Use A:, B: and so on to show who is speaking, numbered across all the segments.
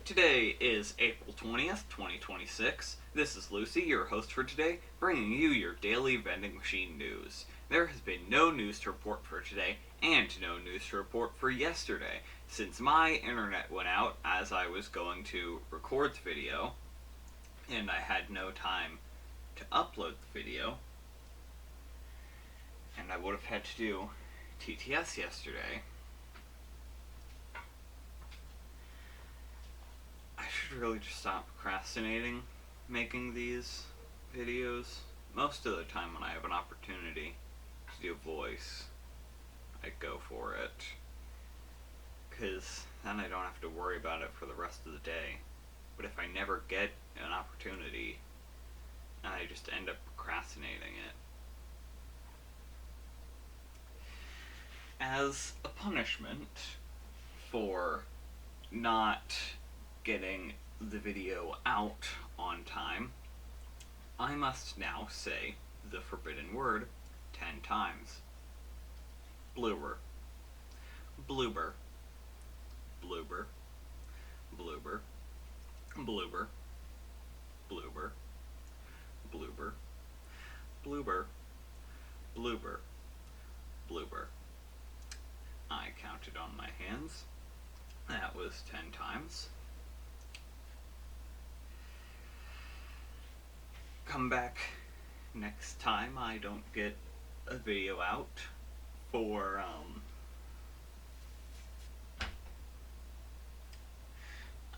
A: Today is April 20th, 2026. This is Lucy, your host for today, bringing you your daily vending machine news. There has been no news to report for today, and no news to report for yesterday, since my internet went out as I was going to record the video, and I had no time to upload the video, and I would have had to do TTS yesterday. I should really just stop procrastinating making these videos. Most of the time when I have an opportunity to do voice, I go for it. Because then I don't have to worry about it for the rest of the day. But if I never get an opportunity, I just end up procrastinating it. As a punishment for not getting the video out on time, I must now say the forbidden word 10 times. Bloober. Bloober. Bloober. Bloober. Bloober. Bloober. Bloober. Bloober. Bloober. Bloober. I counted on my hands. That was 10 times. Come back next time I don't get a video out for,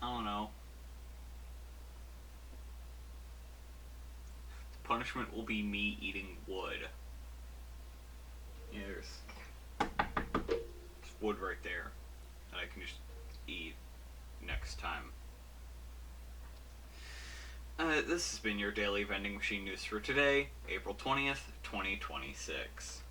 A: I don't know. The punishment will be me eating wood. Yeah, there's wood right there that I can just eat next time. This has been your daily vending machine news for today, April 20th, 2026.